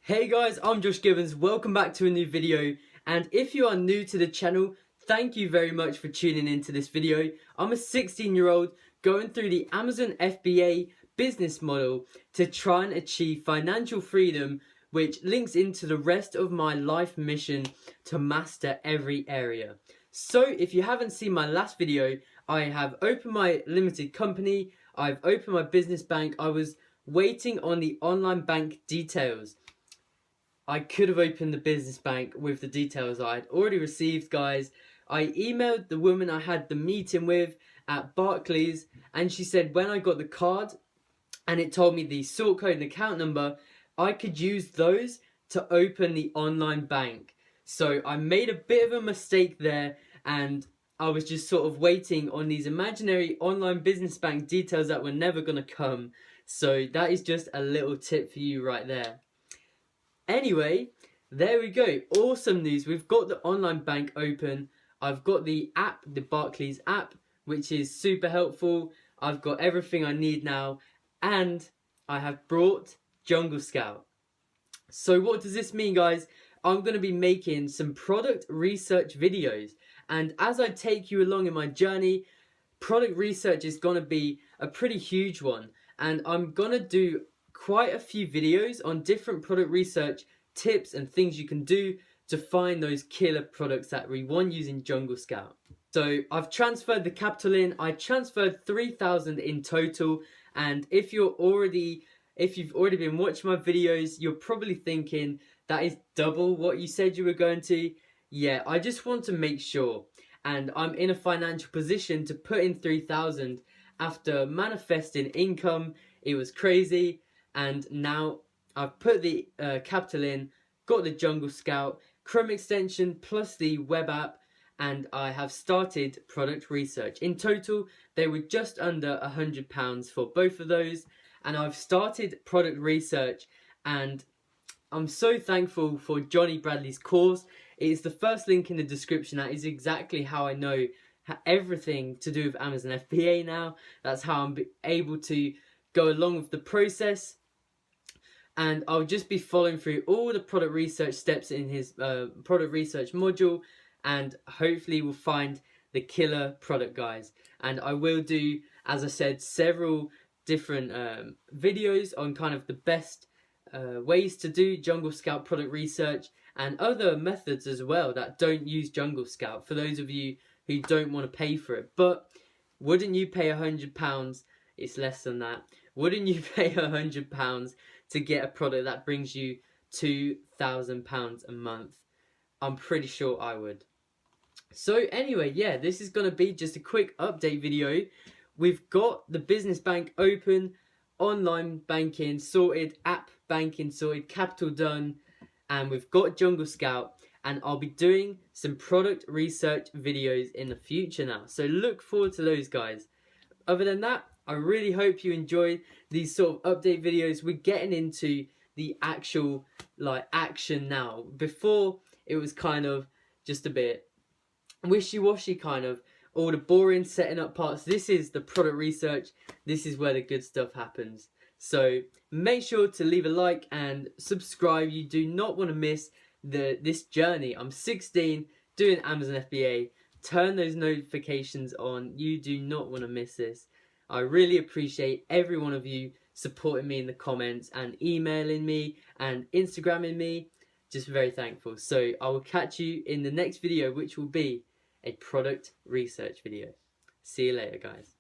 Hey guys, I'm Josh Gibbons, welcome back to a new video, and if you are new to the channel, thank you very much for tuning into this video. I'm a 16-year-old going through the Amazon FBA business model to try and achieve financial freedom, which links into the rest of my life mission to master every area. So if you haven't seen my last video, I have opened my limited company, I've opened my business bank, I was waiting on the online bank details. I could have opened the business bank with the details I'd already received, guys. I emailed the woman I had the meeting with at Barclays, and she said when I got the card and it told me the sort code and account number, I could use those to open the online bank. So I made a bit of a mistake there, and I was just sort of waiting on these imaginary online business bank details that were never going to come. So that is just a little tip for you right there. Anyway, there we go. Awesome news. We've got the online bank open. I've got the app, the Barclays app, which is super helpful. I've got everything I need now, and I have brought Junglescout. So what does this mean, guys? I'm going to be making some product research videos, and as I take you along in my journey, product research is going to be a pretty huge one, and I'm going to do quite a few videos on different product research tips and things you can do to find those killer products that we want using Junglescout. So I've transferred the capital in. I transferred 3,000 in total, and if you've already been watching my videos, you're probably thinking that is double what you said you were going to. Yeah, I just want to make sure, and I'm in a financial position to put in 3,000 after manifesting income. It was crazy. And now I've put the capital in, got the Junglescout, Chrome extension plus the web app, and I have started product research. In total, they were just under £100 for both of those. And I've started product research, and I'm so thankful for Johnny Bradley's course. It is the first link in the description. That is exactly how I know everything to do with Amazon FBA now. That's how I'm able to go along with the process. And I'll just be following through all the product research steps in his product research module, and hopefully we'll find the killer product, guys. And I will do, as I said, several different videos on kind of the best ways to do Junglescout product research, and other methods as well that don't use Junglescout, for those of you who don't want to pay for it. But wouldn't you pay £100? It's less than that. Wouldn't you pay £100 to get a product that brings you £2,000 a month? I'm pretty sure I would. So anyway, yeah, this is going to be just a quick update video. We've got the business bank open, online banking sorted, app banking sorted, capital done, and we've got Junglescout, and I'll be doing some product research videos in the future now. So look forward to those, guys. Other than that, I really hope you enjoyed these sort of update videos. We're getting into the actual action now. Before, it was kind of just a bit wishy-washy, kind of all the boring setting up parts. This is the product research. This is where the good stuff happens. So make sure to leave a like and subscribe. You do not want to miss this journey. I'm 16, doing Amazon FBA. Turn those notifications on. You do not want to miss this. I really appreciate every one of you supporting me in the comments and emailing me and Instagramming me. Just very thankful. So I will catch you in the next video, which will be a product research video. See you later, guys.